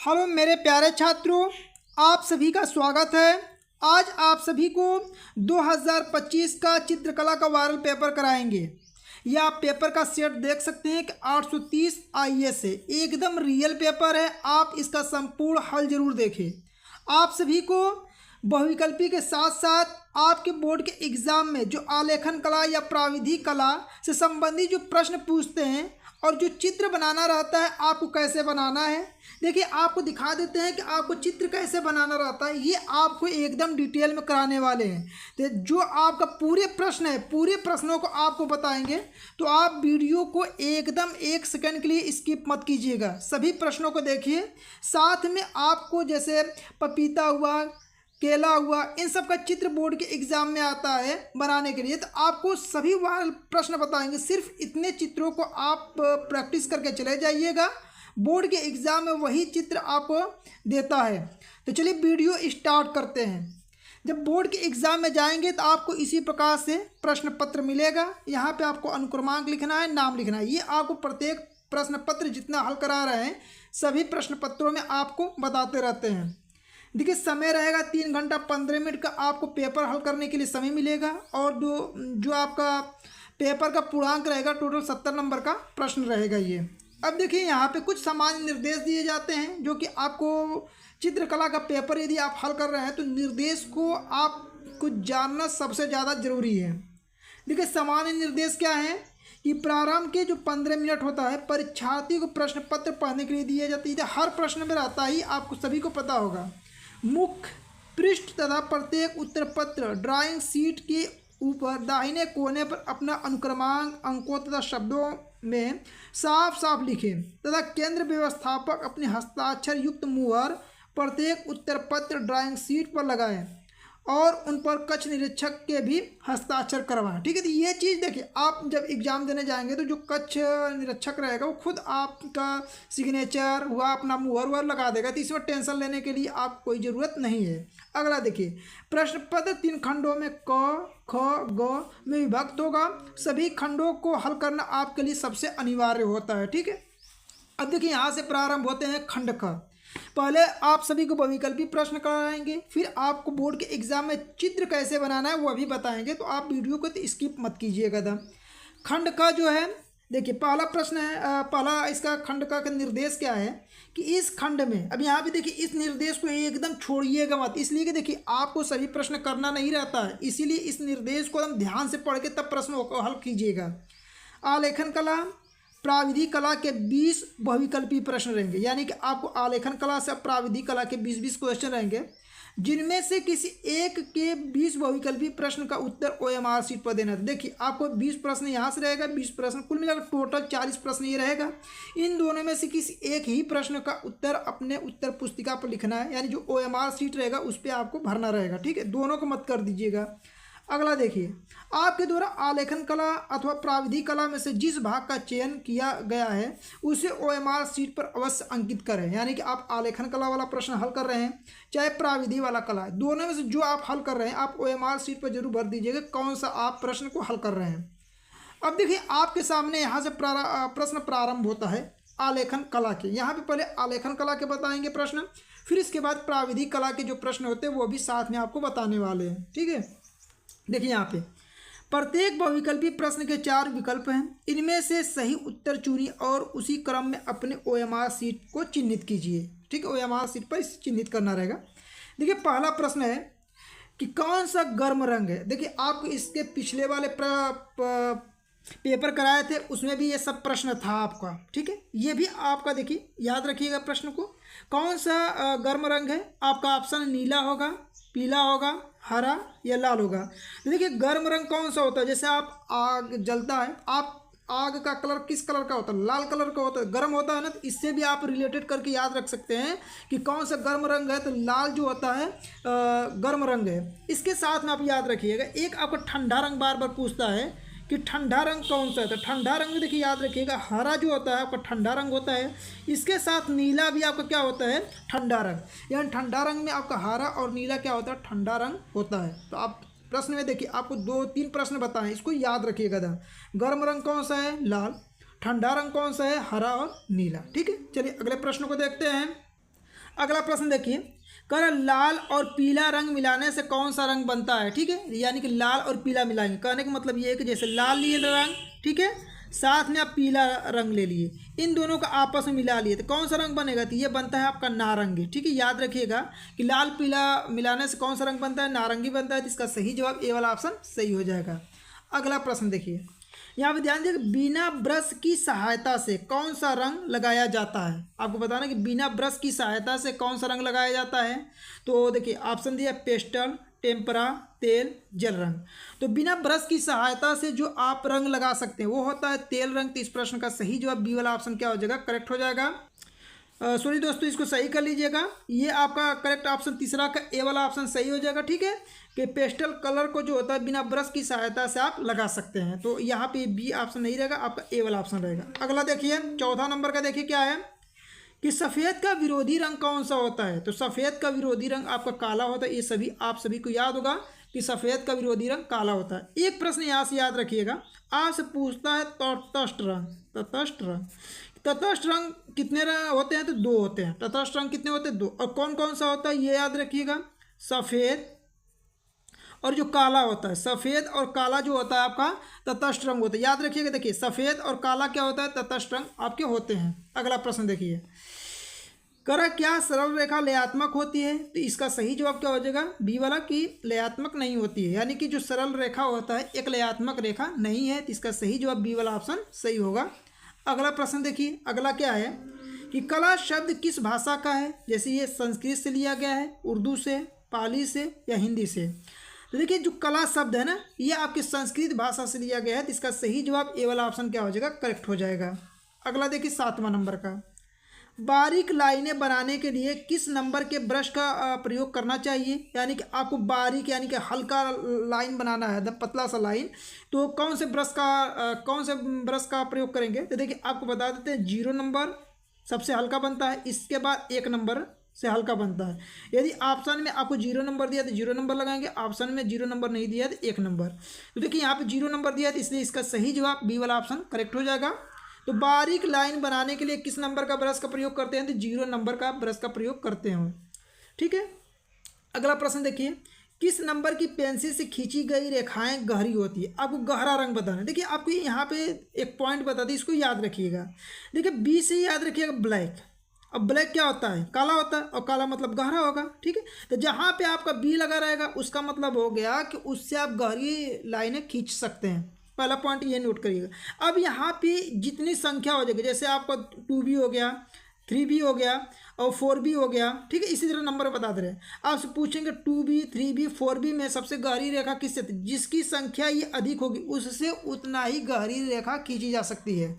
Hello मेरे प्यारे छात्रों, आप सभी का स्वागत है। आज आप सभी को 2025 का चित्रकला का वायरल पेपर कराएंगे। यह आप पेपर का सेट देख सकते हैं कि 830 IAS है, एकदम रियल पेपर है। आप इसका संपूर्ण हल जरूर देखें। आप सभी को बहुविकल्पी के साथ साथ आपके बोर्ड के एग्ज़ाम में जो आलेखन कला या प्राविधिक कला से संबंधित जो प्रश्न पूछते हैं और जो चित्र बनाना रहता है, आपको कैसे बनाना है, देखिए आपको दिखा देते हैं कि आपको चित्र कैसे बनाना रहता है। ये आपको एकदम डिटेल में कराने वाले हैं। तो जो आपका पूरे प्रश्न है, पूरे प्रश्नों को आपको बताएंगे, तो आप वीडियो को एकदम 1 सेकंड के लिए स्किप मत कीजिएगा, सभी प्रश्नों को देखिए। साथ में आपको जैसे पपीता हुआ, केला हुआ, इन सब का चित्र बोर्ड के एग्जाम में आता है बनाने के लिए, तो आपको सभी वाले प्रश्न बताएंगे। सिर्फ इतने चित्रों को आप प्रैक्टिस करके चले जाइएगा, बोर्ड के एग्ज़ाम में वही चित्र आपको देता है। तो चलिए वीडियो स्टार्ट करते हैं। जब बोर्ड के एग्ज़ाम में जाएंगे तो आपको इसी प्रकार से प्रश्न पत्र मिलेगा। यहाँ पे आपको अनुक्रमांक लिखना है, नाम लिखना है। ये आपको प्रत्येक प्रश्न पत्र जितना हल करा रहे हैं, सभी प्रश्न पत्रों में आपको बताते रहते हैं। देखिए समय रहेगा 3 घंटा 15 मिनट का, आपको पेपर हल करने के लिए समय मिलेगा। और जो आपका पेपर का पूर्णांक रहेगा, टोटल 70 नंबर का प्रश्न रहेगा ये। अब देखिए यहाँ पे कुछ सामान्य निर्देश दिए जाते हैं, जो कि आपको चित्रकला का पेपर यदि आप हल कर रहे हैं तो निर्देश को आपको जानना सबसे ज़्यादा ज़रूरी है। देखिए सामान्य निर्देश क्या है कि प्रारंभ के जो 15 मिनट होता है, परीक्षार्थी को प्रश्न पत्र पढ़ने के लिए दिए जाती है। हर प्रश्न में रहता ही, आपको सभी को पता होगा। मुख्य पृष्ठ तथा प्रत्येक उत्तर पत्र ड्राइंग शीट के ऊपर दाहिने कोने पर अपना अनुक्रमांक अंकों तथा शब्दों में साफ साफ लिखें तथा केंद्र व्यवस्थापक अपने हस्ताक्षर युक्त मुहर प्रत्येक उत्तर पत्र ड्राइंग शीट पर लगाएं और उन पर कक्ष निरीक्षक के भी हस्ताक्षर करवाएं। ठीक है, तो ये चीज़ देखिए, आप जब एग्ज़ाम देने जाएंगे तो जो कक्ष निरीक्षक रहेगा वो खुद आपका सिग्नेचर हुआ, अपना मुहर वुहर लगा देगा। तो इसमें टेंशन लेने के लिए आप कोई ज़रूरत नहीं है। अगला देखिए, प्रश्न पत्र 3 खंडों में क, ख, ग में विभक्त होगा। सभी खंडों को हल करना आपके लिए सबसे अनिवार्य होता है। ठीक है, अब देखिए यहाँ से प्रारंभ होते हैं खंड ख। पहले आप सभी को बहुविकल्पी प्रश्न कराएंगे, फिर आपको बोर्ड के एग्जाम में चित्र कैसे बनाना है वो भी बताएंगे। तो आप वीडियो को तो स्किप मत कीजिएगा। खंड का जो है, देखिए पहला प्रश्न है, पहला इसका खंड का निर्देश क्या है कि इस खंड में, अब यहाँ पे देखिए इस निर्देश को एकदम छोड़िएगा मत, इसलिए कि देखिए आपको सभी प्रश्न करना नहीं रहता है, इसीलिए इस निर्देश को एकदम ध्यान से पढ़ के तब प्रश्नों को हल कीजिएगा। आलेखन कला प्राविधिक कला के 20 बहुविकल्पी प्रश्न रहेंगे, यानी कि आपको आलेखन कला से प्राविधिक कला के 20-20 क्वेश्चन रहेंगे, जिनमें से किसी एक के 20 बहुविकल्पी प्रश्न का उत्तर OMR शीट पर देना है। देखिए आपको 20 प्रश्न यहाँ से रहेगा, 20 प्रश्न, कुल मिलाकर टोटल 40 प्रश्न ये रहेगा। इन दोनों में से किसी एक ही प्रश्न का उत्तर अपने उत्तर पुस्तिका पर लिखना है, यानी जो OMR शीट रहेगा उस पर आपको भरना रहेगा। ठीक है, दोनों को मत कर दीजिएगा। अगला देखिए, आपके द्वारा आलेखन कला अथवा प्राविधिक कला में से जिस भाग का चयन किया गया है उसे OMR शीट पर अवश्य अंकित करें। यानी कि आप आलेखन कला वाला प्रश्न हल कर रहे हैं, चाहे प्राविधिक वाला कला है, दोनों में से जो आप हल कर रहे हैं आप OMR शीट पर जरूर भर दीजिएगा कौन सा आप प्रश्न को हल कर रहे हैं। अब देखिए आपके सामने यहाँ से प्रश्न प्रारंभ होता है आलेखन कला के। यहाँ पे पहले आलेखन कला के बताएंगे प्रश्न, फिर इसके बाद प्राविधिक कला के जो प्रश्न होते हैं वो भी साथ में आपको बताने वाले हैं। ठीक है, देखिए यहाँ पे प्रत्येक बहुविकल्पी प्रश्न के 4 विकल्प हैं, इनमें से सही उत्तर चुनिए और उसी क्रम में अपने OMR शीट को चिन्हित कीजिए। ठीक है, OMR शीट पर इसे चिन्हित करना रहेगा। देखिए पहला प्रश्न है कि कौन सा गर्म रंग है। देखिए आपको इसके पिछले वाले पेपर कराए थे, उसमें भी ये सब प्रश्न था आपका। ठीक है, ये भी आपका देखिए याद रखिएगा प्रश्न को। कौन सा गर्म रंग है, आपका ऑप्शन नीला होगा, पीला होगा, हरा या लाल होगा। तो देखिए गर्म रंग कौन सा होता है, जैसे आप आग जलता है, आप आग का कलर किस कलर का होता है, लाल कलर का होता है, गर्म होता है ना। तो इससे भी आप रिलेटेड करके याद रख सकते हैं कि कौन सा गर्म रंग है, तो लाल जो होता है गर्म रंग है। इसके साथ में आप याद रखिएगा, एक आपको ठंडा रंग बार बार पूछता है कि ठंडा रंग कौन सा है, तो ठंडा रंग में देखिए याद रखिएगा हरा जो होता है आपका ठंडा रंग होता है। इसके साथ नीला भी आपका क्या होता है, ठंडा रंग। यानी ठंडा रंग में आपका हरा और नीला क्या होता है, ठंडा रंग होता है। तो आप प्रश्न में देखिए आपको 2-3 प्रश्न बताएं, इसको याद रखिएगा। गर्म रंग कौन सा है, लाल, ठंडा रंग कौन सा है, हरा और नीला। ठीक है, चलिए अगले प्रश्न को देखते हैं। अगला प्रश्न देखिए, कर लाल और पीला रंग मिलाने से कौन सा रंग बनता है। ठीक है, यानी कि लाल और पीला मिलाएंगे। कहने का मतलब ये है कि जैसे लाल लिए रंग, ठीक है, साथ में आप पीला रंग ले लिए, इन दोनों का आपस में मिला लिए तो कौन सा रंग बनेगा, तो ये बनता है आपका नारंगी। ठीक है, याद रखिएगा कि लाल पीला मिलाने से कौन सा रंग बनता है, नारंगी बनता है। तो इसका सही जवाब ए वाला ऑप्शन सही हो जाएगा। अगला प्रश्न देखिए, यहाँ पे ध्यान दीजिए, बिना ब्रश की सहायता से कौन सा रंग लगाया जाता है। आपको बताना कि बिना ब्रश की सहायता से कौन सा रंग लगाया जाता है। तो देखिए ऑप्शन दिया पेस्टल, टेम्परा, तेल, जल रंग। तो बिना ब्रश की सहायता से जो आप रंग लगा सकते हैं वो होता है तेल रंग। तो इस प्रश्न का सही जवाब बी वाला ऑप्शन क्या हो जाएगा, करेक्ट हो जाएगा। सॉरी दोस्तों, इसको सही कर लीजिएगा, ये आपका करेक्ट ऑप्शन तीसरा का ए वाला ऑप्शन सही हो जाएगा। ठीक है, कि पेस्टल कलर को जो होता है बिना ब्रश की सहायता से आप लगा सकते हैं। तो यहाँ पे बी ऑप्शन नहीं रहेगा, आपका ए वाला ऑप्शन रहेगा। अगला देखिए, चौथा नंबर का देखिए क्या है कि सफ़ेद का विरोधी रंग कौन सा होता है। तो सफ़ेद का विरोधी रंग आपका काला होता है। ये आप सभी को याद होगा कि सफ़ेद का विरोधी रंग काला होता है। एक प्रश्न यहाँ से याद रखिएगा, आपसे पूछता है तटस्थ रंग। तटस्थ रंग कितने रंग होते हैं, तो दो होते हैं। तटस्थ रंग कितने होते हैं, दो। और कौन कौन सा होता है ये याद रखिएगा, सफ़ेद और जो काला होता है। सफ़ेद और काला जो होता है आपका तटस्थ रंग होता है, याद रखिएगा। देखिए सफ़ेद और काला क्या होता है, तटस्थ रंग आपके होते हैं। अगला प्रश्न देखिए, करा क्या सरल रेखा लयात्मक होती है। तो इसका सही जवाब क्या हो जाएगा, बी वाला, कि लयात्मक नहीं होती है। यानी कि जो सरल रेखा होता है एक लयात्मक रेखा नहीं है। तो इसका सही जवाब बी वाला ऑप्शन सही होगा। अगला प्रश्न देखिए, अगला क्या है कि कला शब्द किस भाषा का है। जैसे ये संस्कृत से लिया गया है, उर्दू से, पाली से या हिंदी से। तो देखिए जो कला शब्द है ना, ये आपकी संस्कृत भाषा से लिया गया है। तो इसका सही जवाब ए वाला ऑप्शन क्या हो जाएगा, करेक्ट हो जाएगा। अगला देखिए सातवां नंबर का, बारीक लाइनें बनाने के लिए किस नंबर के ब्रश का प्रयोग करना चाहिए। यानी कि आपको बारीक यानी कि हल्का लाइन बनाना है, एकदम पतला सा लाइन, तो कौन से ब्रश का प्रयोग करेंगे। तो देखिए आपको बता देते हैं, 0 नंबर सबसे हल्का बनता है, इसके बाद 1 नंबर से हल्का बनता है। यदि ऑप्शन में आपको 0 नंबर दिया तो 0 नंबर लगाएंगे, ऑप्शन में 0 नंबर नहीं दिया तो 1 नंबर। तो देखिए यहाँ पे 0 नंबर दिया तो इसलिए इसका सही जवाब बी वाला ऑप्शन करेक्ट हो जाएगा। तो बारीक लाइन बनाने के लिए किस नंबर का ब्रश का प्रयोग करते हैं, तो 0 नंबर का ब्रश का प्रयोग करते हैं। ठीक है, अगला प्रश्न देखिए, किस नंबर की पेंसिल से खींची गई रेखाएं गहरी होती है। आपको गहरा रंग बताना है। देखिए आपको यहाँ पे एक पॉइंट बता दी, इसको याद रखिएगा। देखिए बी से याद रखिएगा ब्लैक। अब ब्लैक क्या होता है, काला होता है, और काला मतलब गहरा होगा। ठीक है, तो जहाँ पे आपका बी लगा रहेगा उसका मतलब हो गया कि उससे आप गहरी लाइनें खींच सकते हैं। पहला पॉइंट ये नोट करिएगा। अब यहाँ पे जितनी संख्या हो जाएगी, जैसे आपका 2B हो गया, 3B हो गया और 4B हो गया। ठीक है, इसी तरह नंबर बता दे रहे हैं। आपसे पूछेंगे 2B, 3B, 4B में सबसे गहरी रेखा किससे, जिसकी संख्या ये अधिक होगी उससे उतना ही गहरी रेखा खींची जा सकती है।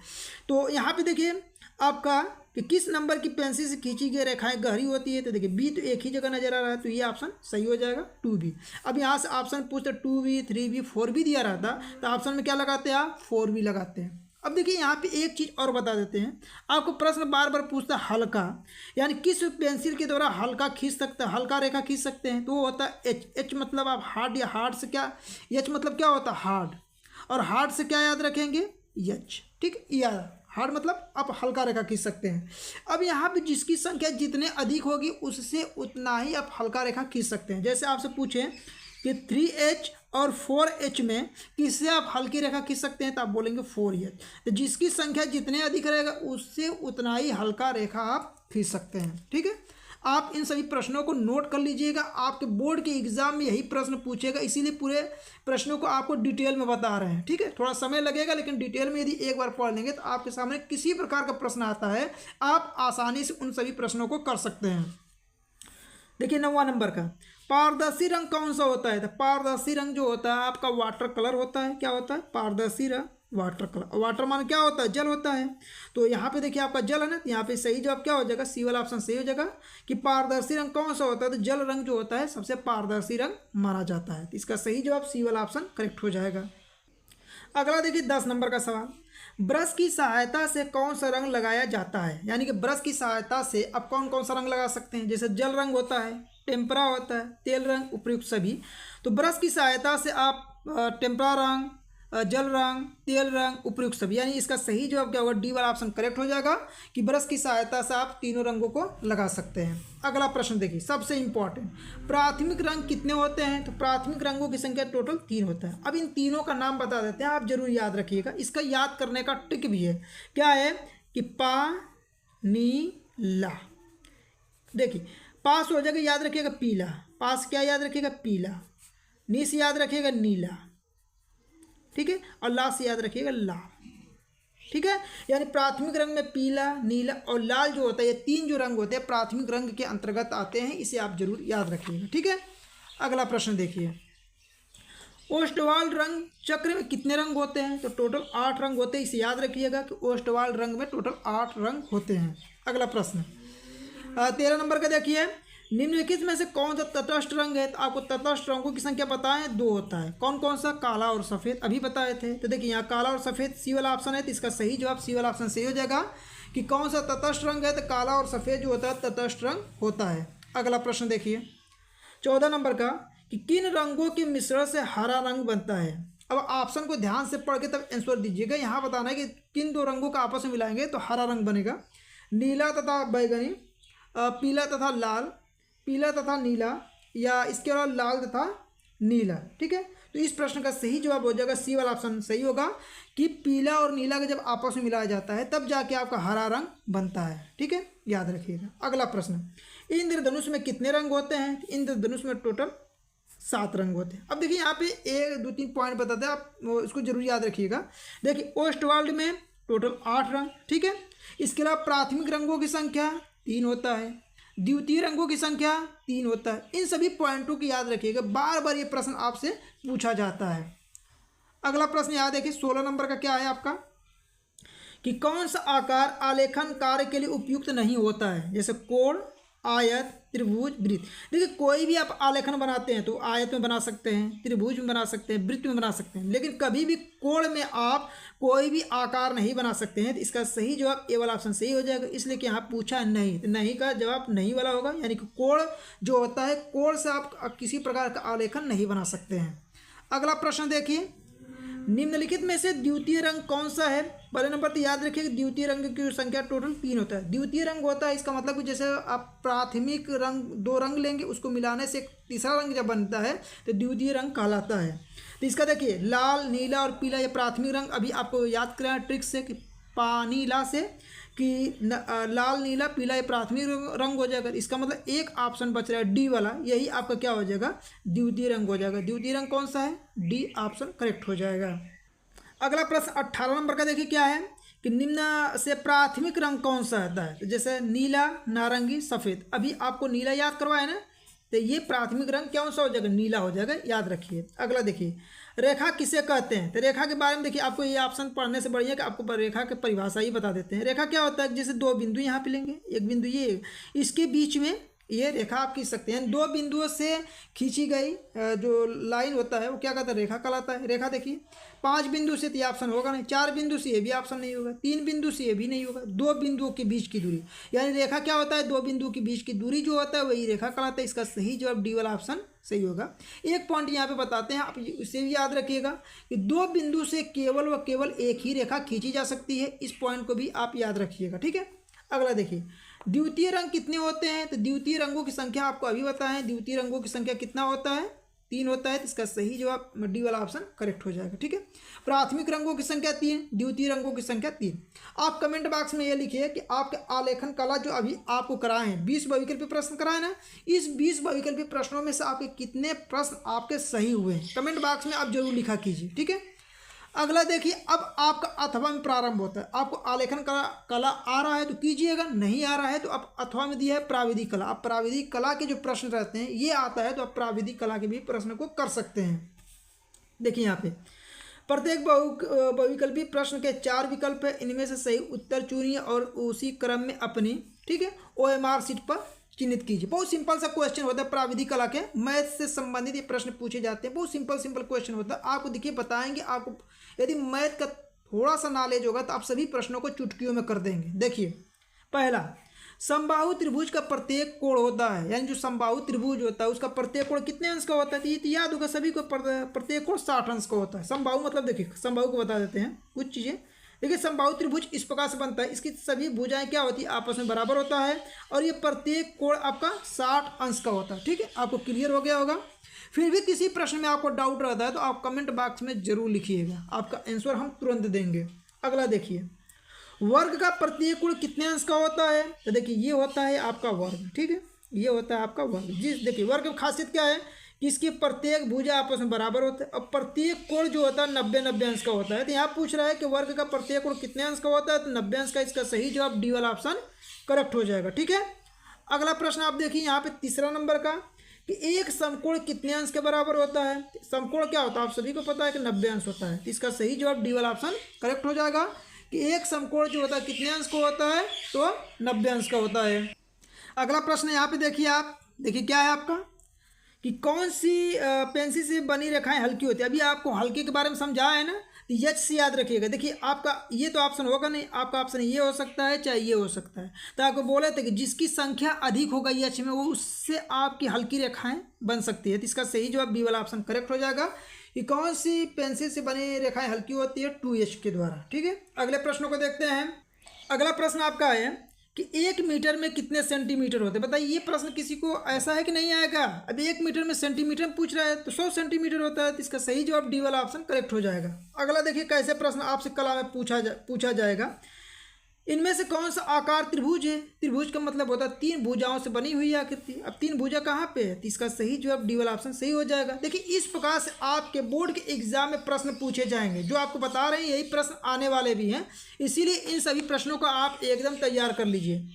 तो यहाँ पे देखिए आपका कि किस नंबर की पेंसिल से खींची गई रेखाएं गहरी होती है। तो देखिए बी तो एक ही जगह नजर आ रहा है, तो ये ऑप्शन सही हो जाएगा 2B। अब यहाँ से ऑप्शन पूछते 2B, 3B, 4B दिया रहता, तो ऑप्शन में क्या लगाते हैं आप, 4B लगाते हैं। अब देखिए यहाँ पे एक चीज़ और बता देते हैं, आपको प्रश्न बार बार पूछता है हल्का, यानी किस पेंसिल के द्वारा हल्का खींच सकते हैं, हल्का रेखा खींच सकते हैं। तो वो होता है एच मतलब आप हार्ड, या हार्ड से क्या, एच मतलब क्या होता है हार्ड, और हार्ड से क्या याद रखेंगे, एच। ठीक, या हार्ड मतलब आप हल्का रेखा खींच सकते हैं। अब यहाँ पे जिसकी संख्या जितने अधिक होगी उससे उतना ही आप हल्का रेखा खींच सकते हैं। जैसे आपसे पूछें कि 3H और 4H में किससे आप हल्की रेखा खींच सकते हैं, तो आप बोलेंगे 4H। तो जिसकी संख्या जितने अधिक रहेगा उससे उतना ही हल्का रेखा आप खींच सकते हैं। ठीक है, आप इन सभी प्रश्नों को नोट कर लीजिएगा, आपके बोर्ड के एग्जाम में यही प्रश्न पूछेगा, इसीलिए पूरे प्रश्नों को आपको डिटेल में बता रहे हैं। ठीक है, थोड़ा समय लगेगा लेकिन डिटेल में यदि एक बार पढ़ लेंगे तो आपके सामने किसी प्रकार का प्रश्न आता है आप आसानी से उन सभी प्रश्नों को कर सकते हैं। देखिए 9वां नंबर का, पारदर्शी रंग कौन सा होता है। तो पारदर्शी रंग जो होता है आपका वाटर कलर होता है। क्या होता है, पारदर्शी रंग वाटर कलर। वाटर मान क्या होता है, जल होता है। तो यहाँ पे देखिए आपका जल है ना, यहाँ पे सही जवाब क्या हो जाएगा, सी वाला ऑप्शन सही हो जाएगा कि पारदर्शी रंग कौन सा होता है। तो जल रंग जो होता है सबसे पारदर्शी रंग माना जाता है। तो इसका सही जवाब सी वाला ऑप्शन करेक्ट हो जाएगा। अगला देखिए 10 नंबर का सवाल, ब्रश की सहायता से कौन सा रंग लगाया जाता है। यानी कि ब्रश की सहायता से आप कौन कौन सा रंग लगा सकते हैं। जैसे जल रंग होता है, टेम्परा होता है, तेल रंग, उपयुक्त सभी। तो ब्रश की सहायता से आप टेम्परा रंग, जल रंग, तेल रंग, उपयुक्त सभी, यानी इसका सही जवाब क्या होगा, डी वाला ऑप्शन करेक्ट हो जाएगा कि ब्रश की सहायता से आप तीनों रंगों को लगा सकते हैं। अगला प्रश्न देखिए, सबसे इंपॉर्टेंट, प्राथमिक रंग कितने होते हैं? तो प्राथमिक रंगों की संख्या टोटल 3 होता है। अब इन तीनों का नाम बता देते हैं, आप जरूर याद रखिएगा। इसका याद करने का ट्रिक भी है, क्या है कि पा नी ला। देखिए पास हो जाएगा, याद रखिएगा पीला, पास क्या याद रखिएगा, पीला, नी से याद रखिएगा नीला, ठीक है, और ला से याद रखिएगा लाल, ठीक है। यानी प्राथमिक रंग में पीला, नीला और लाल जो होता है, ये 3 जो रंग होते हैं प्राथमिक रंग के अंतर्गत आते हैं, इसे आप जरूर याद रखिएगा, ठीक है। अगला प्रश्न देखिए, ओस्टवाल रंग चक्र में कितने रंग होते हैं? तो टोटल 8 रंग होते हैं, इसे याद रखिएगा कि ओस्टवाल रंग में टोटल 8 रंग होते हैं। अगला प्रश्न 13 नंबर का देखिए, निम्नलिखित में से कौन सा तटस्थ रंग है? तो आपको तटस्थ रंगों की संख्या बताएं, 2 होता है। कौन कौन सा? काला और सफ़ेद, अभी बताए थे। तो देखिए यहाँ काला और सफ़ेद सी वाला ऑप्शन है, तो इसका सही जवाब सी वाला ऑप्शन सही हो जाएगा कि कौन सा तटस्थ रंग है, तो काला और सफ़ेद जो होता है तटस्थ रंग होता है। अगला प्रश्न देखिए 14 नंबर का, कि किन रंगों के मिश्रण से हरा रंग बनता है? अब ऑप्शन को ध्यान से पढ़ के तब आंसर दीजिएगा। यहाँ बताना है कि किन 2 रंगों का आपस में मिलाएंगे तो हरा रंग बनेगा। नीला तथा बैगनी, पीला तथा लाल, पीला तथा नीला, या इसके अलावा लाल तथा नीला, ठीक है। तो इस प्रश्न का सही जवाब हो जाएगा सी वाला ऑप्शन सही होगा कि पीला और नीला का जब आपस में मिलाया जाता है तब जाके आपका हरा रंग बनता है, ठीक है, याद रखिएगा। अगला प्रश्न, इंद्रधनुष में कितने रंग होते हैं? इंद्रधनुष में टोटल 7 रंग होते हैं। अब देखिए यहाँ पे 1 2 3 पॉइंट बताते हैं, आप इसको जरूर याद रखिएगा। देखिए ओस्टवाल्ड में टोटल 8 रंग, ठीक है। इसके अलावा प्राथमिक रंगों की संख्या 3 होता है, द्वितीय रंगों की संख्या 3 होता है। इन सभी पॉइंटों की याद रखिएगा, बार बार ये प्रश्न आपसे पूछा जाता है। अगला प्रश्न याद देखिए 16 नंबर का क्या है आपका, कि कौन सा आकार आलेखन कार्य के लिए उपयुक्त नहीं होता है? जैसे कोण, आयत, त्रिभुज, वृत्त। देखिए कोई भी आप आलेखन बनाते हैं तो आयत में बना सकते हैं, त्रिभुज में बना सकते हैं, वृत्त में बना सकते हैं, लेकिन कभी भी कोण में आप कोई भी आकार नहीं बना सकते हैं। तो इसका सही जवाब ए वाला ऑप्शन सही हो जाएगा, इसलिए कि यहाँ पूछा नहीं, तो नहीं का जवाब नहीं वाला होगा। यानी कि कोण जो होता है, कोण से आप किसी प्रकार का आलेखन नहीं बना सकते हैं। अगला प्रश्न देखिए, निम्नलिखित में से द्वितीय रंग कौन सा है? पहले नंबर तो याद रखिए कि द्वितीय रंग की संख्या टोटल 3 होता है। द्वितीय रंग होता है, इसका मतलब कि जैसे आप प्राथमिक रंग 2 रंग लेंगे, उसको मिलाने से एक तीसरा रंग जब बनता है तो द्वितीय रंग कहलाता है। तो इसका देखिए लाल, नीला और पीला, ये प्राथमिक रंग। अभी आपको याद कराया ट्रिक से कि पानी ला से कि लाल, नीला, पीला ये प्राथमिक रंग हो जाएगा। इसका मतलब एक ऑप्शन बच रहा है डी वाला, यही आपका क्या हो जाएगा, द्वितीय रंग हो जाएगा। द्वितीय रंग कौन सा है? डी ऑप्शन करेक्ट हो जाएगा। अगला प्रश्न 18 नंबर का देखिए क्या है, कि निम्न से प्राथमिक रंग कौन सा होता है? तो जैसे नीला, नारंगी, सफ़ेद। अभी आपको नीला याद करवाया ना, तो ये प्राथमिक रंग कौन सा हो जाएगा? नीला हो जाएगा, याद रखिए। अगला देखिए, रेखा किसे कहते हैं? तो रेखा के बारे में देखिए, आपको ये ऑप्शन पढ़ने से बढ़िया कि आपको रेखा की परिभाषा ही बता देते हैं। रेखा क्या होता है? जैसे 2 बिंदु यहाँ पे लेंगे, एक बिंदु ये, इसके बीच में ये रेखा आप खींच सकते हैं। 2 बिंदुओं से खींची गई जो लाइन होता है वो क्या कहता है? रेखा कहलाता है। रेखा देखिए 5 बिंदु से तो ये ऑप्शन होगा नहीं, 4 बिंदु से ये भी ऑप्शन नहीं होगा, 3 बिंदु से ये भी नहीं होगा, 2 बिंदुओं के बीच की दूरी, यानी रेखा क्या होता है? 2 बिंदुओं के बीच की दूरी जो होता है वही रेखा कहलाता है। इसका सही जवाब डी वाला ऑप्शन सही होगा। एक पॉइंट यहाँ पे बताते हैं, आप इसे भी याद रखिएगा कि 2 बिंदु से केवल व केवल एक ही रेखा खींची जा सकती है। इस पॉइंट को भी आप याद रखिएगा, ठीक है। अगला देखिए, द्वितीय रंग कितने होते हैं? तो द्वितीय रंगों की संख्या आपको अभी बताएं, द्वितीय रंगों की संख्या कितना होता है? 3 होता है। तो इसका सही जवाब डी वाला ऑप्शन करेक्ट हो जाएगा, ठीक है। प्राथमिक रंगों की संख्या 3, द्वितीय रंगों की संख्या 3। आप कमेंट बॉक्स में ये लिखिए कि आपके आलेखन कला जो अभी आपको कराए हैं, 20 बहुविकल्पी प्रश्न कराए ना, इस 20 बहुविकल्पी प्रश्नों में से आपके कितने प्रश्न आपके सही हुए हैं, कमेंट बॉक्स में आप जरूर लिखा कीजिए, ठीक है। अगला देखिए, अब आपका अथवा में प्रारंभ होता है। आपको आलेखन कला आ रहा है तो कीजिएगा, नहीं आ रहा है तो आप अथवा में दिया है प्राविधिक कला। आप प्राविधिक कला के जो प्रश्न रहते हैं ये आता है तो आप प्राविधिक कला के भी प्रश्न को कर सकते हैं। देखिए यहाँ पे प्रत्येक बहुविकल्पी प्रश्न के 4 विकल्प है, इनमें से सही उत्तर चुनिए और उसी क्रम में अपनी, ठीक है, OMR शीट पर चिन्हित कीजिए। बहुत सिंपल सा क्वेश्चन होता है, प्राविधिक कला के मैथ से संबंधित ये प्रश्न पूछे जाते हैं। बहुत सिंपल क्वेश्चन होता है। आपको देखिए बताएंगे, आपको यदि मैथ का थोड़ा सा नॉलेज होगा तो आप सभी प्रश्नों को चुटकियों में कर देंगे। देखिए पहला, समबाहु त्रिभुज का प्रत्येक कोण होता है, यानी जो समबाहु त्रिभुज होता है उसका प्रत्येक कोण कितने अंश का होता है? तो ये तो याद होगा सभी को, प्रत्येक कोण 60 अंश का होता है। समबाहु मतलब देखिए, समबाहु को बता देते हैं कुछ चीज़ें। देखिए समबाहु त्रिभुज इस प्रकार से बनता है, इसकी सभी भुजाएं क्या होती है? आपस में बराबर होता है, और ये प्रत्येक कोण आपका 60 अंश का होता है। ठीक है, आपको क्लियर हो गया होगा। फिर भी किसी प्रश्न में आपको डाउट रहता है तो आप कमेंट बॉक्स में जरूर लिखिएगा, आपका आंसर हम तुरंत देंगे। अगला देखिए, वर्ग का प्रत्येक कोण कितने अंश का होता है? तो देखिए ये होता है आपका वर्ग। ठीक है, ये होता है आपका वर्ग। जिस देखिए वर्ग की खासियत क्या है कि इसकी प्रत्येक भुजा आपस में बराबर होते हैं, और प्रत्येक कोण जो होता है 90 अंश का होता है। तो यहाँ पूछ रहा है कि वर्ग का प्रत्येक कोण कितने अंश का होता है? तो 90 अंश का। इसका सही जवाब डी वाला ऑप्शन करेक्ट हो जाएगा। ठीक है, अगला प्रश्न आप देखिए यहाँ पे तीसरा नंबर का, कि एक समकोण कितने अंश के बराबर होता है? समकोण क्या होता है आप सभी को पता है कि 90 अंश होता है। तो इसका सही जवाब डी वाला ऑप्शन करेक्ट हो जाएगा, कि एक समकोण जो होता है कितने अंश का होता है? तो 90 अंश का होता है। अगला प्रश्न यहाँ पे देखिए, आप देखिए क्या है आपका, कि कौन सी पेंसिल से बनी रेखाएं हल्की होती है? अभी आपको हल्के के बारे में समझाया है ना, तो यच से याद रखिएगा। देखिए आपका ये तो ऑप्शन होगा नहीं, आपका ऑप्शन ये हो सकता है चाहे ये हो सकता है। तो आपको बोले थे कि जिसकी संख्या अधिक होगा यच में, वो उससे आपकी हल्की रेखाएं बन सकती है। तो इसका सही जवाब बी वाला ऑप्शन करेक्ट हो जाएगा, कि कौन सी पेंसिल से बनी रेखाएं हल्की होती है? 2H के द्वारा। ठीक है, अगले प्रश्नों को देखते हैं। अगला प्रश्न आपका है कि 1 मीटर में कितने सेंटीमीटर होते हैं? बताइए, ये प्रश्न किसी को ऐसा है कि नहीं आएगा? अभी 1 मीटर में सेंटीमीटर में पूछ रहा है, तो 100 सेंटीमीटर होता है। तो इसका सही जवाब डी वाला ऑप्शन करेक्ट हो जाएगा। अगला देखिए कैसे प्रश्न आपसे कला में पूछा जाएगा, इनमें से कौन सा आकार त्रिभुज है? त्रिभुज का मतलब होता है 3 भुजाओं से बनी हुई आकृति। अब 3 भुजा कहाँ पे है? तो इसका सही जवाब डी वाला ऑप्शन सही हो जाएगा। देखिए इस प्रकार से आपके बोर्ड के एग्जाम में प्रश्न पूछे जाएंगे। जो आपको बता रहे हैं यही प्रश्न आने वाले भी हैं, इसीलिए इन सभी प्रश्नों का आप एकदम तैयार कर लीजिए।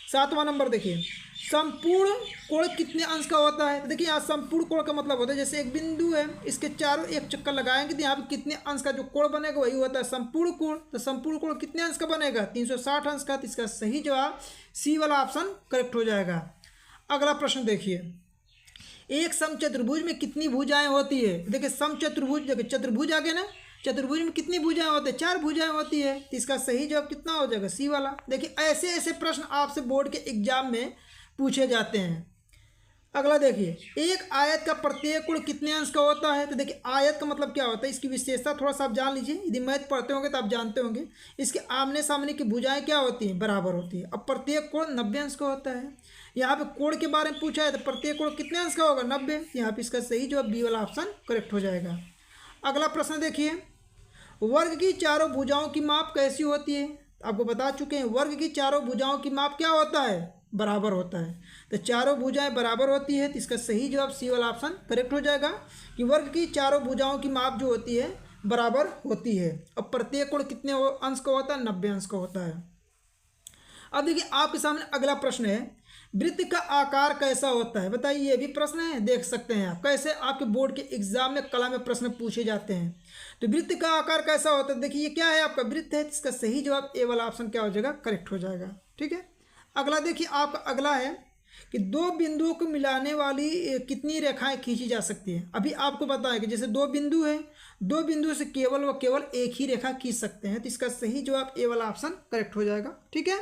7वां नंबर देखिए, संपूर्ण कोण कितने अंश का होता है? तो देखिए यहाँ संपूर्ण कोण का मतलब होता है, जैसे एक बिंदु है, इसके चारों एक चक्कर लगाएंगे तो यहाँ पे कितने अंश का जो कोण बनेगा वही होता है संपूर्ण कोण। तो संपूर्ण कोण कितने अंश का बनेगा? 360 अंश का। तो इसका सही जवाब सी वाला ऑप्शन करेक्ट हो जाएगा। अगला प्रश्न देखिए, एक समचतुर्भुज में कितनी भुजाएं होती है? देखिए समचतुर्भुज, देखिए चतुर्भुज आ गया ना, चतुर्भुज में कितनी भुजाएं होती है? 4 भुजाएं होती है। तो इसका सही जवाब कितना हो जाएगा? सी वाला। देखिए ऐसे ऐसे प्रश्न आपसे बोर्ड के एग्जाम में पूछे जाते हैं। अगला देखिए, एक आयत का प्रत्येक कोण कितने अंश का होता है? तो देखिए आयत का मतलब क्या होता है, इसकी विशेषता थोड़ा सा आप जान लीजिए। यदि मैथ पढ़ते होंगे तो आप जानते होंगे, इसके आमने सामने की भुजाएं क्या होती हैं? बराबर होती है। अब प्रत्येक कोण 90 अंश का होता है। यहाँ पे कोण के बारे में पूछा है, तो प्रत्येक कोण कितने अंश का होगा? 90। यहाँ पे इसका सही जवाब बी वाला ऑप्शन करेक्ट हो जाएगा। अगला प्रश्न देखिए, वर्ग की चारों भुजाओं की माप कैसी होती है? आपको बता चुके हैं, वर्ग की चारों भुजाओं की माप क्या होता है? बराबर होता है। तो चारों भुजाएं बराबर होती है। तो इसका सही जवाब सी वाला ऑप्शन करेक्ट हो जाएगा, कि वर्ग की चारों भुजाओं की माप जो होती है बराबर होती है। अब प्रत्येक कोण कितने अंश का होता है? 90 अंश का होता है। अब देखिए आपके सामने अगला प्रश्न है, वृत्त का आकार कैसा होता है? बताइए, ये भी प्रश्न है, देख सकते हैं आप कैसे आपके बोर्ड के एग्जाम में कला में प्रश्न पूछे जाते हैं। तो वृत्त का आकार कैसा होता है? देखिए ये क्या है, आपका वृत्त है। इसका सही जवाब ए वाला ऑप्शन क्या हो जाएगा? करेक्ट हो जाएगा। ठीक है, अगला देखिए आपका अगला है कि 2 बिंदुओं को मिलाने वाली कितनी रेखाएं खींची जा सकती है? अभी आपको पता है कि जैसे 2 बिंदु है, 2 बिंदु से केवल व केवल एक ही रेखा खींच सकते हैं। तो इसका सही जवाब ए वाला ऑप्शन करेक्ट हो जाएगा। ठीक है,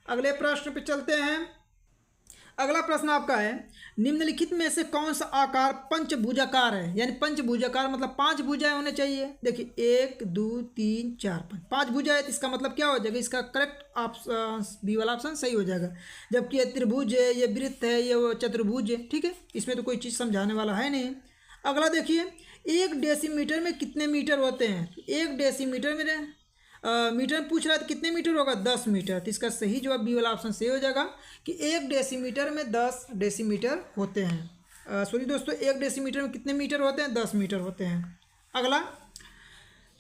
अगले प्रश्न पे चलते हैं। अगला प्रश्न आपका है, निम्नलिखित में से कौन सा आकार पंचभुजाकार है? यानी पंचभुजाकार मतलब 5 भुजाएं होने चाहिए। देखिए 1 2 3 4 5 भुजाएं। तो इसका मतलब क्या हो जाएगा? इसका करेक्ट ऑप्शन बी वाला ऑप्शन सही हो जाएगा। जबकि ये त्रिभुज है, ये वृत्त है, ये चतुर्भुज है। ठीक है, इसमें तो कोई चीज़ समझाने वाला है नहीं। अगला देखिए, 1 डेसीमीटर में कितने मीटर होते हैं? 1 डेसीमीटर में मीटर में पूछ रहा है तो कितने मीटर होगा? 10 मीटर। तो इसका सही जवाब बी वाला ऑप्शन सही हो जाएगा, कि 1 डेसीमीटर में 10 डेसीमीटर होते हैं। सॉरी दोस्तों, 1 डेसीमीटर में कितने मीटर होते हैं? 10 मीटर होते हैं। अगला,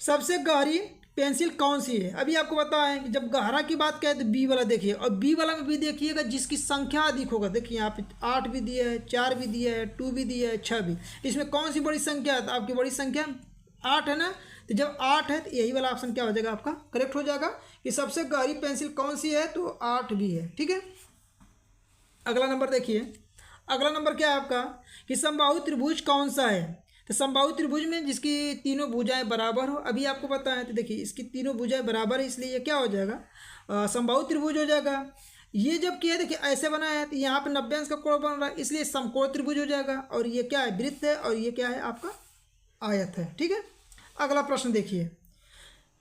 सबसे गहरी पेंसिल कौन सी है? अभी आपको पता है कि जब गहरा की बात करें तो बी वाला देखिए, और बी वाला में भी देखिएगा जिसकी संख्या अधिक होगा। देखिए यहाँ पे 8 भी दिया है, 4 भी दिया है, 2 भी दिया है, 6 भी। इसमें कौन सी बड़ी संख्या है? तो आपकी बड़ी संख्या 8 है ना। तो जब 8 है तो यही वाला ऑप्शन क्या हो जाएगा? आपका करेक्ट हो जाएगा, कि सबसे गहरी पेंसिल कौन सी है? तो 8 भी है। ठीक है, अगला नंबर देखिए, अगला नंबर क्या है आपका, कि समबाहु त्रिभुज कौन सा है? तो समबाहु त्रिभुज में जिसकी तीनों भुजाएं बराबर हो। अभी आपको पता है, तो देखिए इसकी तीनों भुजाएं बराबर है, इसलिए ये क्या हो जाएगा? समबाहु त्रिभुज हो जाएगा। ये जब किया देखिए ऐसे बना है तो यहाँ पे 90 अंश का कोण बन रहा है, इसलिए समकोण त्रिभुज हो जाएगा। और ये क्या है, वृत्त है, और ये क्या है आपका आयत है। ठीक है, अगला प्रश्न देखिए,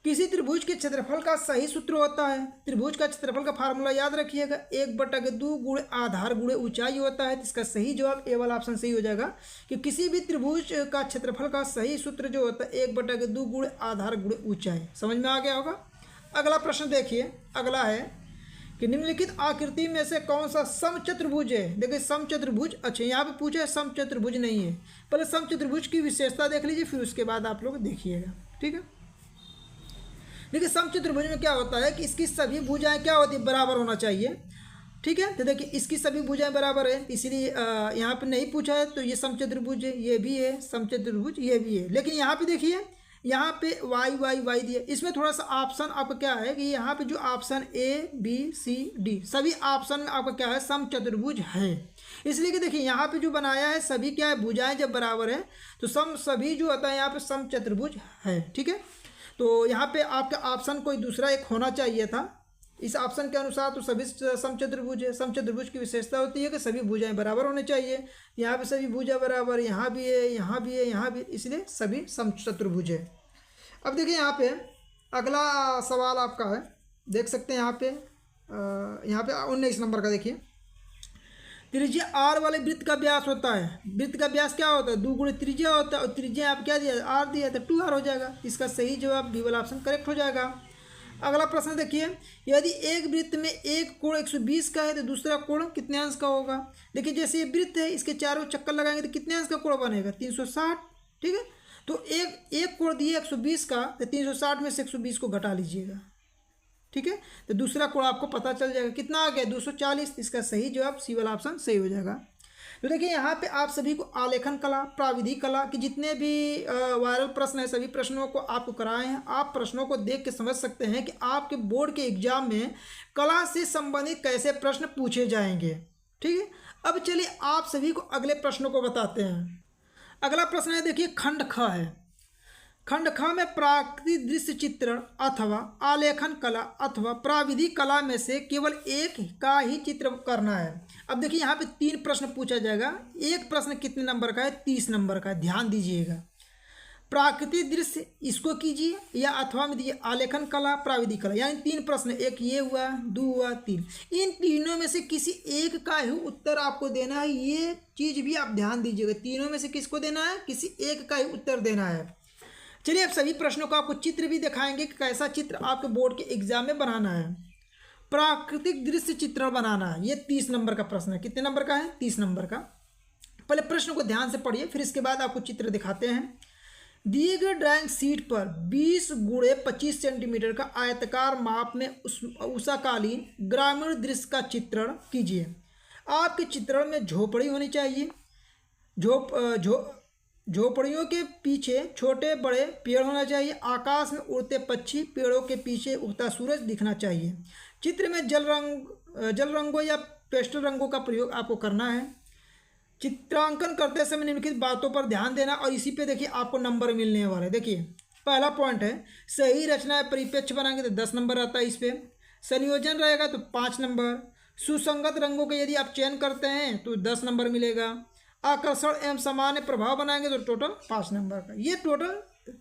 किसी त्रिभुज के क्षेत्रफल का सही सूत्र होता है। त्रिभुज का क्षेत्रफल का फार्मूला याद रखिएगा, 1/2 गुणे आधार गुणे ऊंचाई होता है। तो इसका सही जवाब ए वाला ऑप्शन सही हो जाएगा कि किसी भी त्रिभुज का क्षेत्रफल का सही सूत्र जो होता है 1/2 गुणे आधार गुणे ऊंचाई। समझ में आ गया होगा। अगला प्रश्न देखिए, अगला है कि निम्नलिखित आकृति में से कौन सा समचतुर्भुज है। देखिए समचतुर्भुज, अच्छा यहाँ पे पूछा है समचतुर्भुज नहीं है। पहले समचतुर्भुज की विशेषता देख लीजिए, फिर उसके बाद आप लोग देखिएगा। ठीक है, देखिए समचतुर्भुज में क्या होता है कि इसकी सभी भुजाएं क्या होती है, बराबर होना चाहिए। ठीक है, तो देखिए इसकी सभी भुजाएं बराबर है, इसीलिए यहाँ पे नहीं पूछा है। तो ये समचतुर्भुज है, ये भी है समचतुर्भुज, ये भी है। लेकिन यहाँ पे देखिए, यहाँ पे वाई वाई वाई दिया, इसमें थोड़ा सा ऑप्शन आपका क्या है कि यहाँ पे जो option A B C D सभी ऑप्शन में आपका क्या है, समचतुर्भुज है। इसलिए कि देखिए यहाँ पे जो बनाया है सभी क्या है, भुजाएं जब बराबर है तो सभी जो होता है यहाँ पे समचतुर्भुज है। ठीक है, तो यहाँ पे आपका ऑप्शन कोई दूसरा एक होना चाहिए था। इस ऑप्शन के अनुसार तो सभी समचतुर्भुज है। समचतुर्भुज की विशेषता होती है कि सभी भुजाएं बराबर होने चाहिए। यहाँ पे सभी भुजा बराबर, यहाँ भी है, यहाँ भी है, यहाँ भी, इसलिए सभी समचतुर्भुज है। अब देखिए यहाँ पे अगला सवाल आपका है, देख सकते हैं यहाँ पे 19 नंबर का। देखिए त्रिज्या आर वाले वृत्त का व्यास होता है। वृत्त का व्यास क्या होता है, 2 गुणे त्रिज्या होता है, और त्रिज्या आप क्या दिया, आर दिया है, तो 2r हो जाएगा। इसका सही जवाब बी वाला ऑप्शन करेक्ट हो जाएगा। अगला प्रश्न देखिए, यदि एक वृत्त में एक कोण 120 का है तो दूसरा कोण कितने अंश का होगा। देखिए जैसे ये वृत्त है, इसके चारों चक्कर लगाएंगे तो कितने अंश का कोण बनेगा, 360। ठीक है, तो एक कोण दिए 120 का, तो 360 में से 120 को घटा लीजिएगा। ठीक है, तो दूसरा कोण आपको पता चल जाएगा कितना आ गया, 240। इसका सही जवाब सी वाला ऑप्शन सही हो जाएगा। तो देखिए यहाँ पे आप सभी को आलेखन कला, प्राविधिक कला के जितने भी वायरल प्रश्न है सभी प्रश्नों को आपको कराए हैं। आप प्रश्नों को देख के समझ सकते हैं कि आपके बोर्ड के एग्जाम में कला से संबंधित कैसे प्रश्न पूछे जाएंगे। ठीक है, अब चलिए आप सभी को अगले प्रश्नों को बताते हैं। अगला प्रश्न है देखिए, खंड ख है। खंड ख में प्राकृतिक दृश्य चित्रण अथवा आलेखन कला अथवा प्राविधिक कला में से केवल एक का ही चित्र करना है। अब देखिए यहाँ पे 3 प्रश्न पूछा जाएगा। एक प्रश्न कितने नंबर का है, 30 नंबर का है, ध्यान दीजिएगा। प्राकृतिक दृश्य इसको कीजिए, या अथवा में दीजिए आलेखन कला प्राविधिक कला, यानी 3 प्रश्न, एक ये हुआ, 2 हुआ, 3। इन तीनों में से किसी एक का ही उत्तर आपको देना है। ये चीज़ भी आप ध्यान दीजिएगा, तीनों में से किसको देना है, किसी एक का ही उत्तर देना है। चलिए अब सभी प्रश्नों का आपको चित्र भी दिखाएंगे कि कैसा चित्र आपके बोर्ड के एग्जाम में बनाना है। प्राकृतिक दृश्य चित्रण बनाना है, ये 30 नंबर का प्रश्न है। कितने नंबर का है, 30 नंबर का। पहले प्रश्न को ध्यान से पढ़िए, फिर इसके बाद आपको चित्र दिखाते हैं। दिए गए ड्राइंग शीट पर 20 गुणे 25 सेंटीमीटर का आयताकार माप में उषाकालीन ग्रामीण दृश्य का चित्रण कीजिए। आपके चित्रण में झोपड़ी होनी चाहिए। झोपड़ियों के पीछे छोटे बड़े पेड़ होना चाहिए। आकाश में उड़ते पक्षी, पेड़ों के पीछे उगता सूरज दिखना चाहिए। चित्र में जल रंगों या पेस्टल रंगों का प्रयोग आपको करना है। चित्रांकन करते समय निम्नलिखित बातों पर ध्यान देना, और इसी पे देखिए आपको नंबर मिलने वाले। देखिए पहला पॉइंट है, सही रचना परिप्रेक्ष्य बनाएंगे तो 10 नंबर आता है इस पर। संयोजन रहेगा तो 5 नंबर। सुसंगत रंगों के यदि आप चयन करते हैं तो 10 नंबर मिलेगा। आकर्षण एवं सामान्य प्रभाव बनाएंगे तो टोटल 5 नंबर का। ये टोटल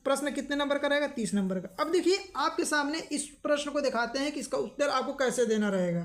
प्रश्न कितने नंबर का रहेगा, 30 नंबर का। अब देखिए आपके सामने इस प्रश्न को दिखाते हैं कि इसका उत्तर आपको कैसे देना रहेगा।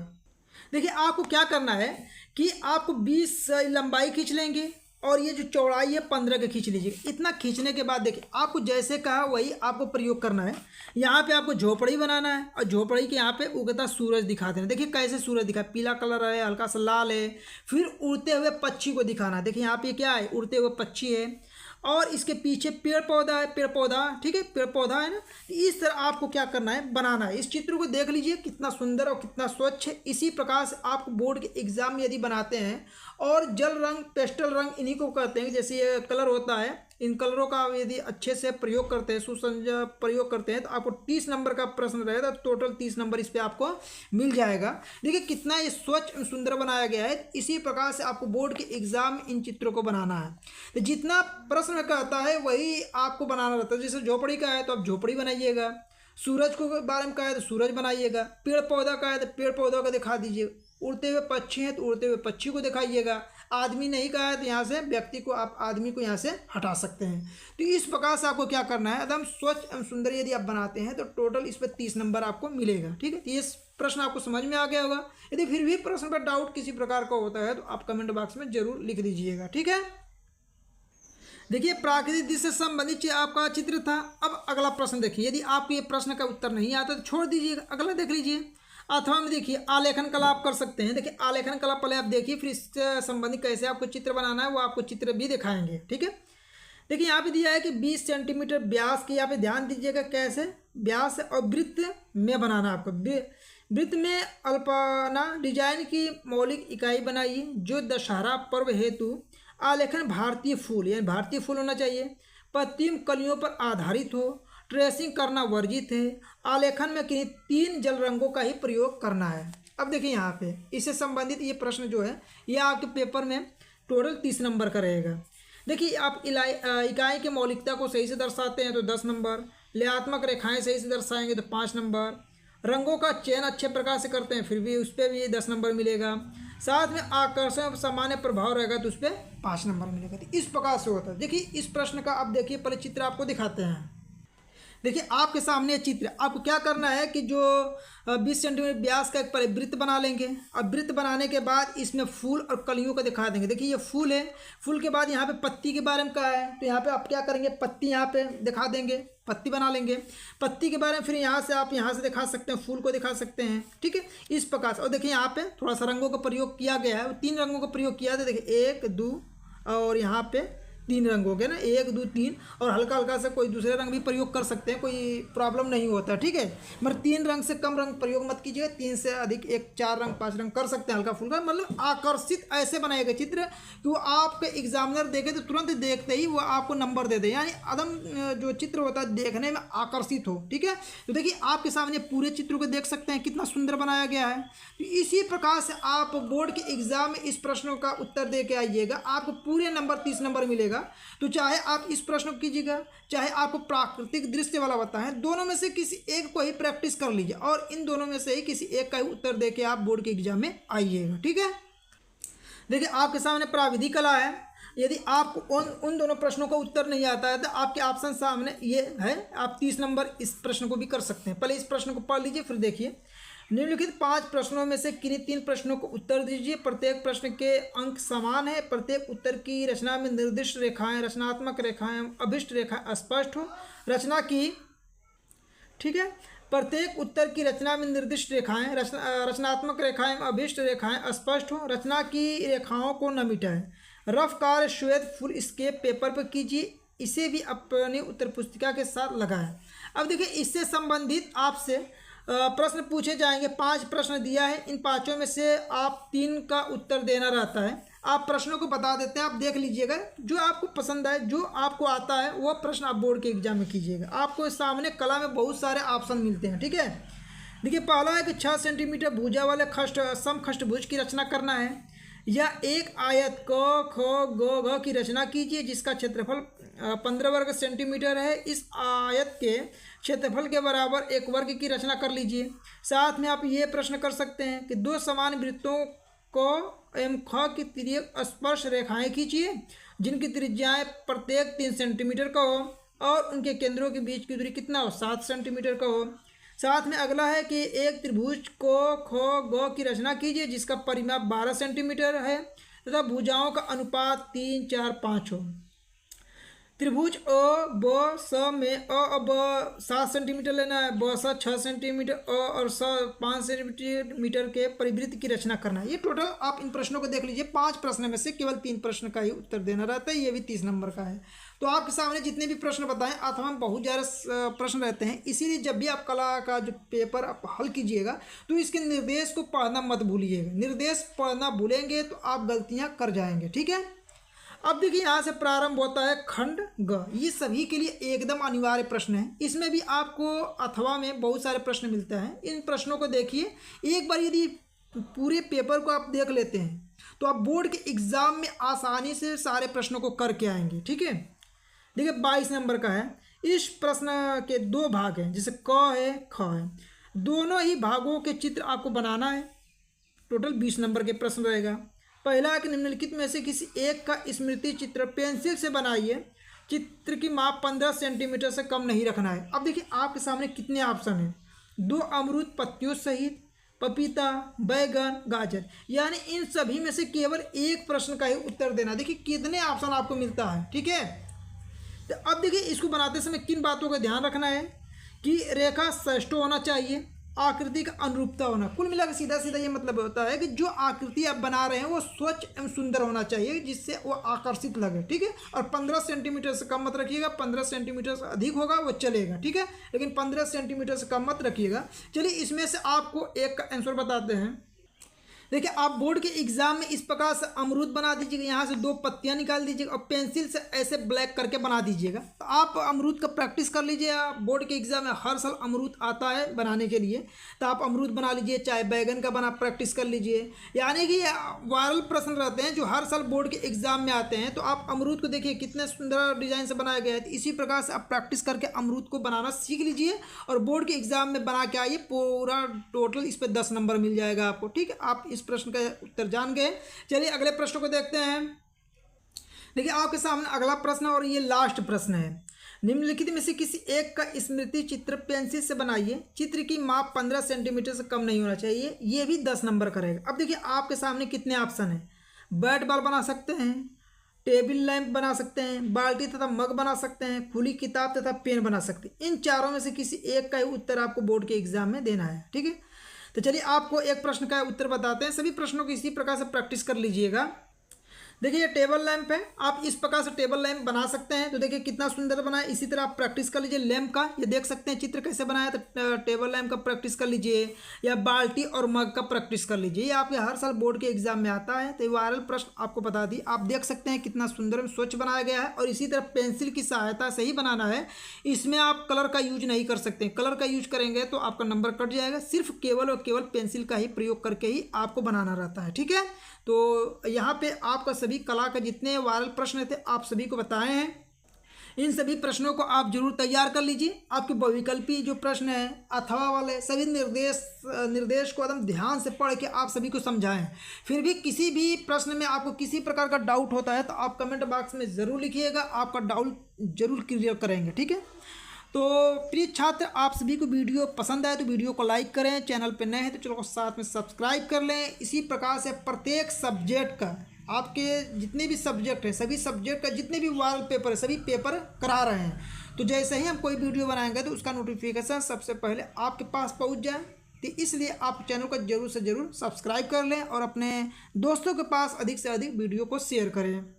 देखिए आपको क्या करना है कि आपको 20 लंबाई खींच लेंगे, और ये जो चौड़ाई है 15 के खींच लीजिएगा। इतना खींचने के बाद देखिए आपको जैसे कहा वही आपको प्रयोग करना है। यहाँ पे आपको झोपड़ी बनाना है, और झोपड़ी के यहाँ पे उगता सूरज दिखा देना। देखिए कैसे सूरज दिखा, पीला कलर है, हल्का सा लाल है। फिर उड़ते हुए पक्षी को दिखाना है। देखिए यहाँ पे क्या है, उड़ते हुए पक्षी है, और इसके पीछे पेड़ पौधा है, पेड़ पौधा, ठीक है, पेड़ पौधा है ना। इस तरह आपको क्या करना है, बनाना है। इस चित्र को देख लीजिए कितना सुंदर और कितना स्वच्छ है। इसी प्रकार से आप बोर्ड के एग्जाम में यदि बनाते हैं, और जल रंग, पेस्टल रंग इन्हीं को कहते हैं। जैसे ये कलर होता है, इन कलरों का यदि अच्छे से प्रयोग करते हैं, सुसंजय प्रयोग करते हैं, तो आपको 30 नंबर का प्रश्न रहेगा। टोटल 30 नंबर इस पर आपको मिल जाएगा। देखिए कितना ये स्वच्छ सुंदर बनाया गया है। इसी प्रकार से आपको बोर्ड के एग्जाम में इन चित्रों को बनाना है। तो जितना प्रश्न में कहता है वही आपको बनाना रहता है। जैसे झोपड़ी का है तो आप झोपड़ी बनाइएगा, सूरज को बारे में कहा है तो सूरज बनाइएगा, पेड़ पौधा का है तो पेड़ पौधों का दिखा दीजिए। उड़ते हुए पक्षी हैं तो उड़ते हुए पक्षी को दिखाइएगा। आदमी नहीं कहा है तो यहाँ से व्यक्ति को आप आदमी को यहाँ से हटा सकते हैं। तो इस प्रकार से आपको क्या करना है, एकदम स्वच्छ एवं सुंदर यदि आप बनाते हैं तो टोटल इस पर 30 नंबर आपको मिलेगा। ठीक है, तो ये प्रश्न आपको समझ में आ गया होगा। यदि फिर भी प्रश्न पर डाउट किसी प्रकार का होता है तो आप कमेंट बॉक्स में जरूर लिख दीजिएगा। ठीक है, देखिए प्राकृतिक दृश्य से संबंधित आपका चित्र था। अब अगला प्रश्न देखिए, यदि आपको ये प्रश्न का उत्तर नहीं आता तो छोड़ दीजिएगा, अगला देख लीजिए। अथवा में देखिए आलेखन कला आप कर सकते हैं। देखिए आलेखन कला पहले आप देखिए, फिर इससे संबंधित कैसे आपको चित्र बनाना है वो आपको चित्र भी दिखाएंगे। ठीक है, देखिए यहाँ पे दिया है कि 20 सेंटीमीटर व्यास की, यहाँ पे ध्यान दीजिएगा कैसे व्यास और वृत्त में बनाना आपको। वृत्त में अल्पना डिजाइन की मौलिक इकाई बनाइए जो दशहरा पर्व हेतु आलेखन भारतीय फूल यानी भारतीय फूल होना चाहिए, पत्तियों कलियों पर आधारित हो, ट्रेसिंग करना वर्जित है, आलेखन में किन्हीं 3 जल रंगों का ही प्रयोग करना है। अब देखिए यहाँ पे इससे संबंधित ये प्रश्न जो है ये आपके पेपर में टोटल 30 नंबर का रहेगा। देखिए आप इकाई की मौलिकता को सही से दर्शाते हैं तो 10 नंबर, लयात्मक रेखाएं सही से दर्शाएंगे तो 5 नंबर, रंगों का चयन अच्छे प्रकार से करते हैं फिर भी उस पर भी 10 नंबर मिलेगा, साथ में आकर्षण सामान्य प्रभाव रहेगा तो उस पर 5 नंबर मिलेगा। तो इस प्रकार से होता है। देखिए इस प्रश्न का आप देखिए पहले चित्र आपको दिखाते हैं। देखिए आपके सामने चित्र, आपको क्या करना है कि जो 20 सेंटीमीटर व्यास का एक पहले वृत्त बना लेंगे। अब वृत्त बनाने के बाद इसमें फूल और कलियों को दिखा देंगे। देखिए ये फूल है, फूल के बाद यहाँ पे पत्ती के बारे में कहा है तो यहाँ पे आप क्या करेंगे, पत्ती यहाँ पे दिखा देंगे, पत्ती बना लेंगे। पत्ती के बारे में फिर यहाँ से आप यहाँ से दिखा सकते हैं, फूल को दिखा सकते हैं। ठीक है, इस प्रकार से। और देखिए यहाँ पे थोड़ा सा रंगों का प्रयोग किया गया है, 3 रंगों का प्रयोग किया था। देखिए 1 2 और यहाँ पे 3 रंग हो गए ना, 1 2 3, और हल्का हल्का से कोई दूसरे रंग भी प्रयोग कर सकते हैं, कोई प्रॉब्लम नहीं होता। ठीक है, मगर 3 रंग से कम रंग प्रयोग मत कीजिए, 3 से अधिक 1 4 रंग 5 रंग कर सकते हैं हल्का फुल्का। मतलब आकर्षित ऐसे बनाएगा चित्र कि वो आपके एग्जामिनर देखे तो तुरंत देखते ही वो आपको नंबर दे दे, यानी एकदम जो चित्र होता है देखने में आकर्षित हो। ठीक है, तो देखिए आपके सामने पूरे चित्र को देख सकते हैं कितना सुंदर बनाया गया है। तो इसी प्रकार से आप बोर्ड के एग्जाम में इस प्रश्नों का उत्तर दे के आइएगा, आपको पूरे नंबर 30 नंबर मिलेगा। तो चाहे आप इस प्रश्न को कीजिएगा, चाहे आपको प्राकृतिक दृश्य वाला बताएं, दोनों में से किसी एक को ही प्रैक्टिस कर लीजिए और इन दोनों में से ही किसी एक का ही उत्तर देके आप बोर्ड के एग्जाम में आइएगा। ठीक है, देखिए आपके सामने प्राविधिक कला है। यदि आपको उन दोनों प्रश्नों का उत्तर नहीं आता है तो आपके ऑप्शन सामने ये है, आप 30 नंबर इस प्रश्न को भी कर सकते हैं। पहले इस प्रश्न को पढ़ लीजिए फिर देखिए। निम्नलिखित 5 प्रश्नों में से किन्हीं 3 प्रश्नों को उत्तर दीजिए। प्रत्येक प्रश्न के अंक समान है। प्रत्येक उत्तर की रचना में निर्दिष्ट रेखाएं, रचनात्मक रेखाएं, अभिष्ट रेखाएं स्पष्ट हो। रचना की, ठीक है, प्रत्येक उत्तर की रचना में निर्दिष्ट रेखाएं, रचनात्मक रेखाएं, अभिष्ट रेखाएं स्पष्ट हो। रचना की रेखाओं को न मिटाएं। रफ कार्य श्वेत फुल स्केप पेपर पर कीजिए, इसे भी अपनी उत्तर पुस्तिका के साथ लगाएं। अब देखिए इससे संबंधित आपसे प्रश्न पूछे जाएंगे। 5 प्रश्न दिया है, इन 5 में से आप 3 का उत्तर देना रहता है। आप प्रश्नों को बता देते हैं, आप देख लीजिएगा, जो आपको पसंद आए, जो आपको आता है वो प्रश्न आप बोर्ड के एग्जाम में कीजिएगा। आपको सामने कला में बहुत सारे ऑप्शन मिलते हैं। ठीक है, देखिए पहला है कि 6 सेंटीमीटर भुजा वाले समखष्टभुज की रचना करना है, या एक आयत क ख ग घ की रचना कीजिए जिसका क्षेत्रफल 15 वर्ग सेंटीमीटर है। इस आयत के क्षेत्रफल के बराबर एक वर्ग की रचना कर लीजिए। साथ में आप ये प्रश्न कर सकते हैं कि 2 समान वृत्तों को एम ख की तिर्यक स्पर्श रेखाएं खींचिए जिनकी त्रिज्याएं प्रत्येक 3 सेंटीमीटर का हो और उनके केंद्रों के बीच की दूरी कितना हो, 7 सेंटीमीटर का हो। साथ में अगला है कि एक त्रिभुज को ख ग की रचना कीजिए जिसका परिमाप 12 सेंटीमीटर है तथा भुजाओं का अनुपात 3 4 5 हो। त्रिभुज अ ब स में अ ब 7 सेंटीमीटर लेना है, ब स 6 सेंटीमीटर, अ और स 5 सेंटीमीटर के परिवृत्त की रचना करना है। ये टोटल आप इन प्रश्नों को देख लीजिए। 5 प्रश्न में से केवल 3 प्रश्न का ही उत्तर देना रहता है, ये भी 30 नंबर का है। तो आपके सामने जितने भी प्रश्न बताएं अथवा बहुत ज़्यादा प्रश्न रहते हैं, इसीलिए जब भी आप कला का जो पेपर आप हल कीजिएगा तो इसके निर्देश को पढ़ना मत भूलिएगा। निर्देश पढ़ना भूलेंगे तो आप गलतियाँ कर जाएंगे। ठीक है, अब देखिए यहाँ से प्रारंभ होता है खंड ग। ये सभी के लिए एकदम अनिवार्य प्रश्न है। इसमें भी आपको अथवा में बहुत सारे प्रश्न मिलते हैं। इन प्रश्नों को देखिए, एक बार यदि पूरे पेपर को आप देख लेते हैं तो आप बोर्ड के एग्जाम में आसानी से सारे प्रश्नों को करके आएंगे। ठीक है, देखिए 22 नंबर का है। इस प्रश्न के 2 भाग हैं, जैसे क है ख है, दोनों ही भागों के चित्र आपको बनाना है। टोटल 20 नंबर के प्रश्न रहेगा। पहला है कि निम्नलिखित में से किसी एक का स्मृति चित्र पेंसिल से बनाइए। चित्र की माप 15 सेंटीमीटर से कम नहीं रखना है। अब देखिए आपके सामने कितने ऑप्शन हैं। 2 अमरूद पत्तियों सहित, पपीता, बैगन, गाजर, यानी इन सभी में से केवल एक प्रश्न का ही उत्तर देना। देखिए कितने ऑप्शन आपको मिलता है, ठीक है। तो अब देखिए इसको बनाते समय किन बातों का ध्यान रखना है कि रेखा सष्ट होना चाहिए, आकृति का अनुरूपता होना। कुल मिलाकर सीधा सीधा ये मतलब होता है कि जो आकृति आप बना रहे हैं वो स्वच्छ एवं सुंदर होना चाहिए, जिससे वो आकर्षित लगे, ठीक है। और 15 सेंटीमीटर से कम मत रखिएगा, 15 सेंटीमीटर से अधिक होगा वो चलेगा, ठीक है, लेकिन 15 सेंटीमीटर से कम मत रखिएगा। चलिए इसमें से आपको एक का आंसर बताते हैं। देखिए आप बोर्ड के एग्जाम में इस प्रकार से अमरूद बना दीजिएगा, यहाँ से 2 पत्तियाँ निकाल दीजिएगा और पेंसिल से ऐसे ब्लैक करके बना दीजिएगा। तो आप अमरूद का प्रैक्टिस कर लीजिए। बोर्ड के एग्जाम में हर साल अमरूद आता है बनाने के लिए, तो आप अमरूद बना लीजिए, चाहे बैगन का बना प्रैक्टिस कर लीजिए। यानी कि वायरल प्रश्न रहते हैं जो हर साल बोर्ड के एग्जाम में आते हैं। तो आप अमरूद को देखिए कितने सुंदर डिजाइन से बनाया गया है। तो इसी प्रकार से आप प्रैक्टिस करके अमरूद को बनाना सीख लीजिए और बोर्ड के एग्जाम में बना के आइए। पूरा टोटल इस पर 10 नंबर मिल जाएगा आपको, ठीक है। आप इस प्रश्न का उत्तर जान गए। चलिए अगले प्रश्न को देखते हैं। देखिए आपके सामने अगला प्रश्न और ये लास्ट प्रश्न है। निम्नलिखित में से किसी एक का स्मृति चित्र पेंसिल से बनाइए। चित्र की माप 15 सेंटीमीटर से कम नहीं होना चाहिए। ये भी 10 नंबर का रहेगा। अब देखिए आपके सामने कितने ऑप्शन हैं। बैट बॉल बना सकते हैं, टेबल लैंप बना सकते हैं, बाल्टी तथा मग बना सकते हैं, खुली किताब तथा पेन बना सकते हैं। इन चारों में से किसी एक का ही उत्तर आपको बोर्ड के एग्जाम में देना है, ठीक है। तो चलिए आपको एक प्रश्न का उत्तर बताते हैं। सभी प्रश्नों को इसी प्रकार से प्रैक्टिस कर लीजिएगा। देखिए ये टेबल लैंप है, आप इस प्रकार से टेबल लैंप बना सकते हैं। तो देखिए कितना सुंदर बना है। इसी तरह आप प्रैक्टिस कर लीजिए लैंप का। ये देख सकते हैं चित्र कैसे बनाया। तो टेबल लैंप का प्रैक्टिस कर लीजिए, या बाल्टी और मग का प्रैक्टिस कर लीजिए। ये आपके हर साल बोर्ड के एग्जाम में आता है। तो ये वायरल प्रश्न आपको बता दी। आप देख सकते हैं कितना सुंदर एवं स्वच्छ बनाया गया है। और इसी तरह पेंसिल की सहायता से ही बनाना है। इसमें आप कलर का यूज नहीं कर सकते। कलर का यूज करेंगे तो आपका नंबर कट जाएगा। सिर्फ केवल और केवल पेंसिल का ही प्रयोग करके ही आपको बनाना रहता है, ठीक है। तो यहाँ पे आपका सभी कला के जितने वायरल प्रश्न थे आप सभी को बताए हैं। इन सभी प्रश्नों को आप जरूर तैयार कर लीजिए। आपके बहुविकल्पी जो प्रश्न है अथवा वाले सभी निर्देश को एकदम ध्यान से पढ़ के आप सभी को समझाएं। फिर भी किसी भी प्रश्न में आपको किसी प्रकार का डाउट होता है तो आप कमेंट बॉक्स में ज़रूर लिखिएगा। आपका डाउट जरूर क्लियर करेंगे, ठीक है। तो प्रिय छात्र, आप सभी को वीडियो पसंद आए तो वीडियो को लाइक करें। चैनल पर नए हैं तो चलो साथ में सब्सक्राइब कर लें। इसी प्रकार से प्रत्येक सब्जेक्ट का, आपके जितने भी सब्जेक्ट हैं सभी सब्जेक्ट का जितने भी वायरल पेपर है सभी पेपर करा रहे हैं। तो जैसे ही हम कोई वीडियो बनाएंगे तो उसका नोटिफिकेशन सबसे पहले आपके पास पहुंच जाए। तो इसलिए आप चैनल को जरूर से ज़रूर सब्सक्राइब कर लें और अपने दोस्तों के पास अधिक से अधिक वीडियो को शेयर करें।